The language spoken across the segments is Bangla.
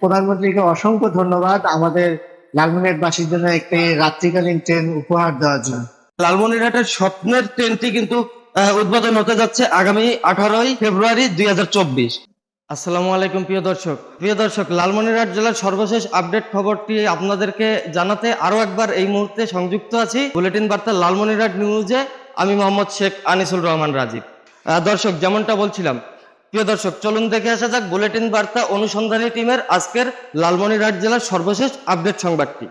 প্রধানমন্ত্রীকে অসংখ্য ধন্যবাদ আমাদের লালমনিরহাটবাসীর জন্য একটি রাত্রিকালীন ট্রেন উপহার দেওয়ার জন্য। লালমনিরহাটের স্বপ্নের ট্রেনটি কিন্তু উদ্বোধন হতে যাচ্ছে আগামী 18ই ফেব্রুয়ারি 2024। আসসালামু আলাইকুম প্রিয় দর্শক, লালমনিরহাট জেলার সর্বশেষ আপডেট খবরটি আপনাদেরকে জানাতে আরো একবার এই মুহূর্তে সংযুক্ত আছি বুলেটিন বার্তা লালমনিরহাট নিউজে। আমি মোহাম্মদ শেখ আনিসুল রহমান রাজীব। দর্শক, যেমনটা বলছিলাম, প্রিয় দর্শক, চলুন দেখে আসা যাক বুলেটিন বার্তা অনুসন্ধানী টিমের আজকের লালমনিরহাট জেলার সর্বশেষ আপডেট সংবাদটি।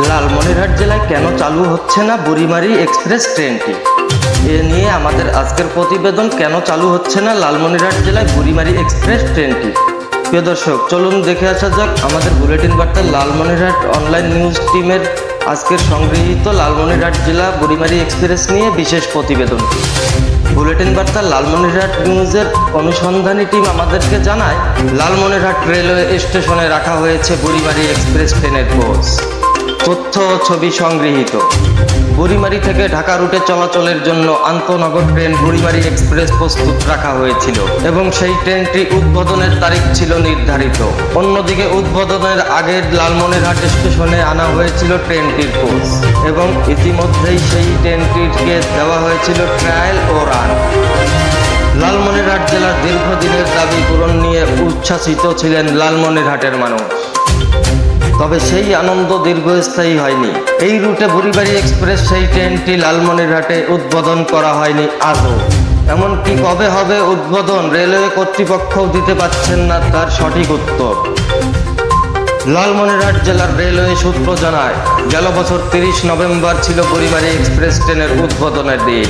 লালমনিরহাট জেলায় কেন চালু হচ্ছে না বুড়িমারি এক্সপ্রেস ট্রেনটি, এ নিয়ে আমাদের আজকের প্রতিবেদন। কেন চালু হচ্ছে না লালমনিরহাট জেলায় বুড়িমারি এক্সপ্রেস ট্রেনটি? প্রিয় দর্শক, চলুন দেখে আসা যাক আমাদের বুলেটিন বার্তা লালমনিরহাট অনলাইন নিউজ টিমের আজকের সংগৃহীত লালমনিরহাট জেলা বুড়িমারি এক্সপ্রেস নিয়ে বিশেষ প্রতিবেদন। বুলেটিন বার্তা লালমনিরহাট নিউজের অনুসন্ধানী টিম আমাদেরকে জানায়, লালমনিরহাট রেলওয়ে স্টেশনে রাখা হয়েছে বুড়িমারি এক্সপ্রেস ট্রেনের কোচ। তথ্য ও ছবি সংগৃহীত। বুড়িমারি থেকে ঢাকা রুটে চলাচলের জন্য আন্তনগর ট্রেন বুড়িমারি এক্সপ্রেস প্রস্তুত রাখা হয়েছিল এবং সেই ট্রেনটি উদ্বোধনের তারিখ ছিল নির্ধারিত। অন্যদিকে উদ্বোধনের আগে লালমনিরহাট স্টেশনে আনা হয়েছিল ট্রেনটির কোচ এবং ইতিমধ্যেই সেই ট্রেনটিকে দেওয়া হয়েছিল ট্রায়াল ও রান। লালমনিরহাট জেলার দীর্ঘদিনের দাবি পূরণ নিয়ে উচ্ছ্বাসিত ছিলেন লালমনিরহাটের মানুষ। তবে সেই আনন্দ দীর্ঘস্থায়ী হয়নি। এই রুটে বুড়িমারি এক্সপ্রেস সেই ট্রেনটি লালমনিরহাটে উদ্বোধন করা হয়নি আজও। এমনকি কবে হবে উদ্বোধন, রেলওয়ে কর্তৃপক্ষও দিতে পারছেন না তার সঠিক উত্তর। লালমনিরহাট জেলার রেলওয়ে সূত্র জানায়, গেল বছর 30 নভেম্বর ছিল বুড়িমারি এক্সপ্রেস ট্রেনের উদ্বোধনের দিন।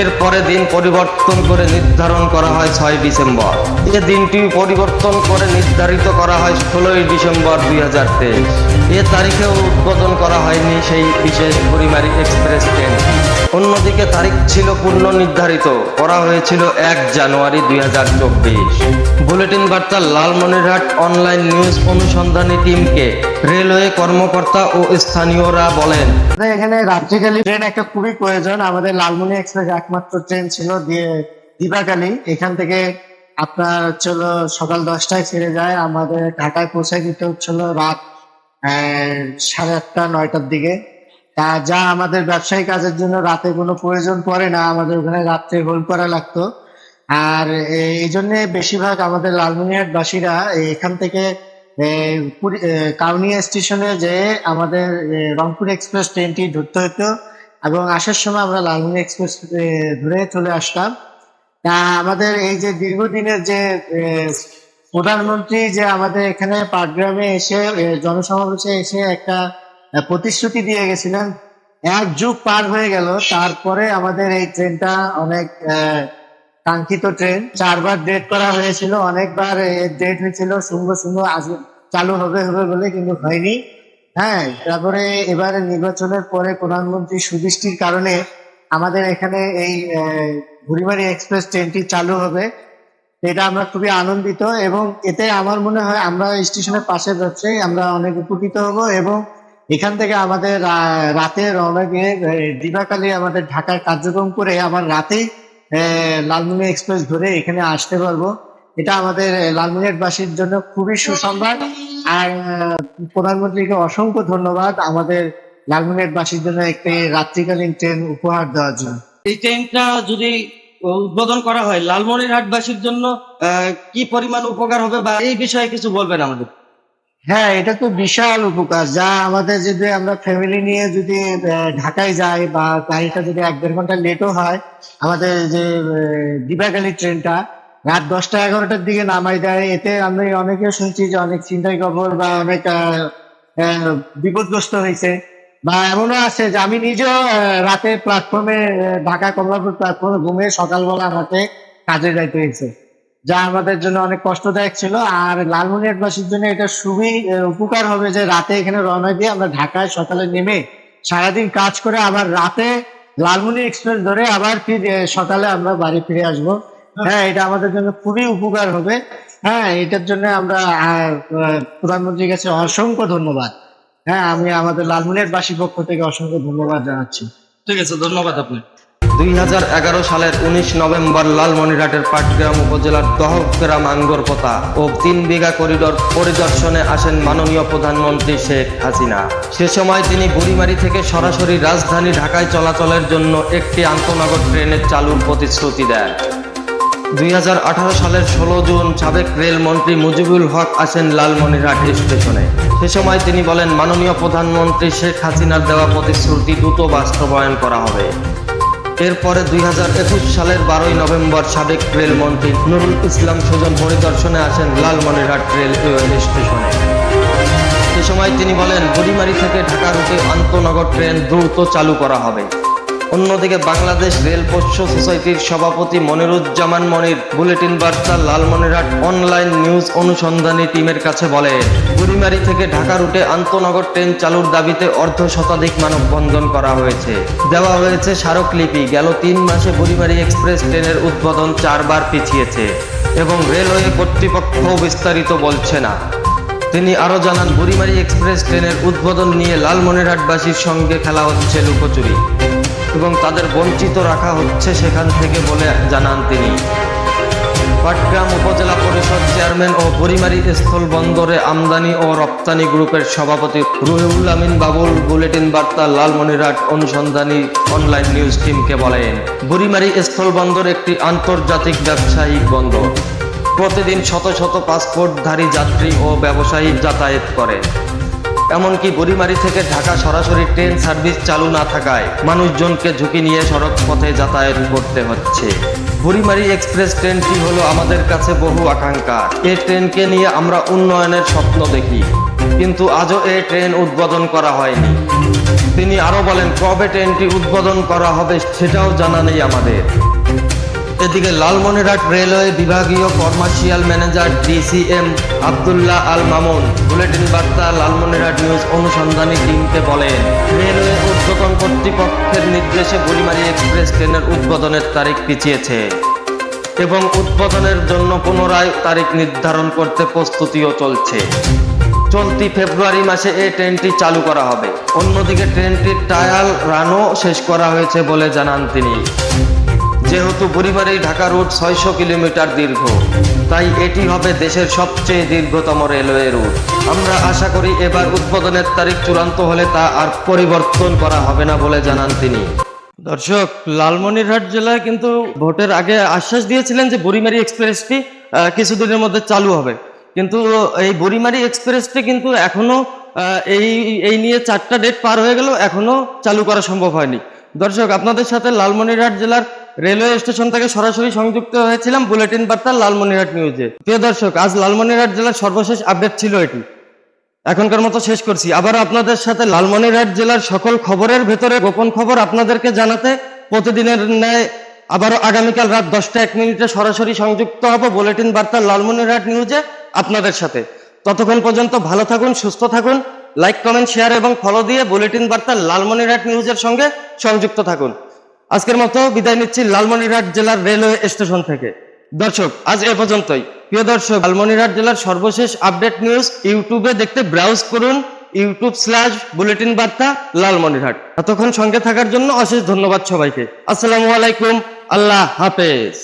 এরপরে দিন পরিবর্তন করে নির্ধারণ করা হয় 6 ডিসেম্বর। এ দিনটি পরিবর্তন করে নির্ধারিত করা হয় 16 ডিসেম্বর 2023। এ তারিখেও উদ্বোধন করা হয়নি সেই বিশেষ বুড়িমারি এক্সপ্রেস ট্রেন। অন্যদিকে তারিখ ছিল পূর্ণ নির্ধারিত করা হয়েছিল 1 জানুয়ারি 2024। বুলেটিন বার্তা লালমনিরহাট অনলাইন নিউজ অনুসন্ধানী টিমকে রেলওয়ে কর্মকর্তা ও স্থানীয়রা বলেন, এখানে রাত্রিকালীন ট্রেন একটা খুবই প্রয়োজন। আমাদের লালমনি এক্সপ্রেস একমাত্র ট্রেন ছিল দিবাকালী। এখান থেকে আপনার হচ্ছিল সকাল 10টায় ছেড়ে যায়, আমাদের ঢাকায় পৌঁছায় দিতে হচ্ছিল রাত 8:30 9টার দিকে। যা আমাদের ব্যবসায়ী কাজের জন্য রাতে কোনো প্রয়োজন পড়ে না, আমাদের ওখানে রাত্রে হোল্ড করা লাগতো। আর এই জন্য বেশিরভাগ আমাদের লালমনিরহাটবাসীরা এখান থেকে কাউনিয়া স্টেশনে যে আমাদের রংপুর এক্সপ্রেস ট্রেনটি ধরতে হতো এবং আসার সময় আমরা লালমনি এক্সপ্রেস ধরে চলে আসতাম। আমাদের এই যে দীর্ঘদিনের যে প্রধানমন্ত্রী যে আমাদের এখানে পাটগ্রামে এসে জনসমাবেশে এসে একটা প্রতিশ্রুতি দিয়ে গেছিলেন, 1 যুগ পার হয়ে গেল, তারপরে আমাদের এই ট্রেনটা অনেক কাঙ্ক্ষিত ট্রেন। 4বার ডেট করা হয়েছিল, অনেকবার ডেট হয়েছিল শুনবো আজ চালু হবে বলে, কিন্তু হয়নি। হ্যাঁ, তারপরে এবারে নির্বাচনের পরে প্রধানমন্ত্রী সুদৃষ্টির কারণে আমাদের এখানে এই বুড়িমারি এক্সপ্রেস ট্রেনটি চালু হবে। এটা আমরা খুবই আনন্দিত এবং এতে আমার মনে হয় আমরা স্টেশনের পাশে ব্যবসায়ী আমরা অনেক উপকৃত হব এবং এখান থেকে আমাদের রাতে রওনা দিয়ে দিবাকালী আমাদের ঢাকার কার্যক্রম করে আবার রাতেই লালমনি এক্সপ্রেস ধরে এখানে আসতে পারবো। এটা আমাদের লালমনিরহাটবাসীর জন্য খুবই সুসংবাদ। আর প্রধানমন্ত্রীকে অসংখ্য ধন্যবাদ আমাদের লালমনিরহাটবাসীর জন্য একটি রাত্রিকালীন ট্রেন উপহার দেওয়ার জন্য। এই ট্রেনটা যদি উদ্বোধন করা হয় লালমনিরহাটবাসীর জন্য কি পরিমাণ উপকার হবে বা এই বিষয়ে কিছু বলবেন আমাদের? হ্যাঁ, এটা তো বিশাল উপকার। যা আমাদের যদি আমরা ফ্যামিলি নিয়ে যদি ঢাকায় যাই বা গাড়িটা যদি 1-1.5 ঘন্টা লেটও হয়, আমাদের যে দিবাকালী ট্রেনটা রাত 10টা 11টার দিকে নামাই দেয়। এতে আমি অনেকে শুনছি যে অনেক ছিনতাই খবর বা অনেক বিপদগ্রস্ত হয়েছে বা এমনও আছে যে আমি নিজেও রাতে প্ল্যাটফর্মে ঢাকা কমলাপুর প্ল্যাটফর্মে ঘুমে সকালবেলা আমাকে কাজে যাইতে হয়েছে, যা আমাদের জন্য অনেক কষ্টদায়ক ছিল। আর লালমনিরহাটবাসীর জন্য এটা খুবই উপকার হবে যে রাতে এখানে রওনা দিয়ে আমরা ঢাকায় সকালে নেমে সারাদিন কাজ করে আবার রাতে লালমনি এক্সপ্রেস ধরে আবার সকালে আমরা বাড়ি ফিরে আসবো। হ্যাঁ, এটা আমাদের জন্য খুবই উপকার হবে। হ্যাঁ, এটার জন্য আমরা প্রধানমন্ত্রীর কাছে অসংখ্য ধন্যবাদ। হ্যাঁ, আমি আমাদের লালমনিরহাটবাসীর পক্ষ থেকে অসংখ্য ধন্যবাদ জানাচ্ছি। ঠিক আছে, ধন্যবাদ আপনি। 2011 সালের 19 নভেম্বর লালমনিরহাটের পাটগ্রাম উপজেলার দহগ্রাম আঙ্গরপোতা ও 3 বিঘা করিডোর পরিদর্শনে আসেন মাননীয় প্রধানমন্ত্রী শেখ হাসিনা। সে সময় তিনি বুড়িমারি থেকে সরাসরি রাজধানী ঢাকায় চলাচলের জন্য একটি আন্তঃনগর ট্রেনের চালুর প্রতিশ্রুতি দেন। 2018 সালের 16 জুন সাবেক রেলমন্ত্রী মুজিবুল হক আসেন লালমনিরহাট স্টেশনে। সে সময় তিনি বলেন, মাননীয় প্রধানমন্ত্রী শেখ হাসিনার দেওয়া প্রতিশ্রুতি দ্রুত বাস্তবায়ন করা হবে। এরপরে 2021 সালের 12 নভেম্বর সাবেক রেলমন্ত্রী নুরুল ইসলাম সুজন পরিদর্শনে আসেন লালমনিরহাট রেলওয়ে স্টেশনে। সে সময় তিনি বলেন, বুড়িমারি থেকে ঢাকা রুটে আন্তঃনগর ট্রেন দ্রুত চালু করা হবে। অন্যদিকে বাংলাদেশ রেল পোষ্য সোসাইটির সভাপতি মনিরুজ্জামান মনির বুলেটিন বার্তা লালমনিরহাট অনলাইন নিউজ অনুসন্ধানী টিমের কাছে বলেন, বুড়িমারি থেকে ঢাকা রুটে আন্তঃনগর ট্রেন চালুর দাবিতে অর্ধশতাধিক মানববন্ধন করা হয়েছে। দেওয়া হয়েছে স্মারকলিপি। গেল 3 মাসে বুড়িমারি এক্সপ্রেস ট্রেনের উদ্বোধন 4 বার পিছিয়েছে এবং রেলওয়ে কর্তৃপক্ষ বিস্তারিত বলছে না। তিনি আরো জানান, বুড়িমারি এক্সপ্রেস ট্রেনের উদ্বোধন নিয়ে লালমনিরহাটবাসীর সঙ্গে খেলা হচ্ছে লুকোচুরি এবং তাদের বঞ্চিত রাখা হচ্ছে সেখান থেকে বলে জানান তিনি। পাটগ্রাম উপজেলা পরিষদ চেয়ারম্যান ও বুড়িমারি স্থল বন্দরে আমদানি ও রপ্তানি গ্রুপের সভাপতি রুহুল আমিন বাবুল বুলেটিন বার্তা লালমনিরহাট অনুসন্ধানী অনলাইন নিউজ টিমকে বলেন, বুড়িমারি স্থল বন্দর একটি আন্তর্জাতিক ব্যবসায়িক বন্দর। প্রতিদিন শত শত পাসপোর্টধারী যাত্রী ও ব্যবসায়ী যাতায়াত করে। এমনকি বুড়িমারি থেকে ঢাকা সরাসরি ট্রেন সার্ভিস চালু না থাকায় মানুষজনকে ঝুঁকি নিয়ে সড়ক পথে যাতায়াত করতে হচ্ছে। বুড়িমারি এক্সপ্রেস ট্রেনটি হলো আমাদের কাছে বহু আকাঙ্ক্ষা। এই ট্রেনকে নিয়ে আমরা উন্নয়নের স্বপ্ন দেখি, কিন্তু আজও এই ট্রেন উদ্বোধন করা হয়নি। তিনি আরো বলেন, কবে ট্রেনটি উদ্বোধন করা হবে সেটাও জানা নেই আমাদের। এদিকে লালমনিরহাট রেলওয়ে বিভাগীয় commercial manager DCM Abdullah Al Mamun bulletin বার্তা লালমনিরহাট নিউজ অনুসন্ধানী টিমকে বলেন, রেলওয়ে ঊর্ধ্বতন কর্তৃপক্ষের নির্দেশে বুড়িমারি এক্সপ্রেস ট্রেনের উদ্বোধনের তারিখ পিছিয়েছে এবং উদ্বোধনের জন্য পুনরায় তারিখ নির্ধারণ করতে প্রস্তুতিও চলছে। চলতি ফেব্রুয়ারি মাসে এই ট্রেনটি চালু করা হবে। অন্যদিকে ট্রেনটির ট্রায়াল রানও শেষ করা হয়েছে বলে জানান তিনি। যেহেতু বুড়িমারি ঢাকা রুট 600 কিলোমিটার দীর্ঘ, তাই এটি হবে দেশের সবচেয়ে দীর্ঘতম রেলওয়ে রুট। আমরা আশা করি এবার উদ্বোধনের তারিখ চূড়ান্ত হলে তা আর পরিবর্তন করা হবে না বলে জানান তিনি। দর্শক, লালমনিরহাট জেলায় কিন্তু ভোটের আগে আশ্বাস দিয়েছিলেন যে বুড়িমারি এক্সপ্রেসটি কিছুদিনের মধ্যে চালু হবে, কিন্তু এই বুড়িমারি এক্সপ্রেসটি কিন্তু এখনো এই নিয়ে 4টা ডেট পার হয়ে গেল, এখনো চালু করা সম্ভব হয়নি। দর্শক, আপনাদের সাথে লালমনিরহাট জেলার রেলওয়ে স্টেশন থেকে সরাসরি সংযুক্ত হয়েছিলাম বুলেটিন বার্তা লালমনিরহাট নিউজে। প্রিয় দর্শক, আজ লালমনিরহাট জেলার সর্বশেষ আপডেট ছিল এটি। এখনকার মতো শেষ করছি। আবার আপনাদের সাথে লালমনিরহাট জেলার সকল খবরের ভেতরে গোপন খবর আপনাদেরকে জানাতে প্রতিদিনের ন্যায় আবারও আগামীকাল রাত 10টা 1 মিনিটে সরাসরি সংযুক্ত হব বুলেটিন বার্তা লালমনিরহাট নিউজে আপনাদের সাথে। ততক্ষণ পর্যন্ত ভালো থাকুন, সুস্থ থাকুন, লাইক, কমেন্ট, শেয়ার এবং ফলো দিয়ে বুলেটিন বার্তা লালমনিরহাট নিউজের সঙ্গে সংযুক্ত থাকুন। আজকের মতো বিদায় নিচ্ছি লালমনিরহাট জেলার রেলওয়ে স্টেশন থেকে। দর্শক, আজ এ পর্যন্তই। প্রিয় দর্শক, লালমনিরহাট জেলার সর্বশেষ আপডেট নিউজ ইউটিউবে দেখতে ব্রাউজ করুন youtube/বুলেটিন বার্তা লালমনিরহাট। এতক্ষণ সঙ্গে থাকার জন্য অশেষ ধন্যবাদ সবাইকে। আসসালামু আলাইকুম, আল্লাহ হাফেজ।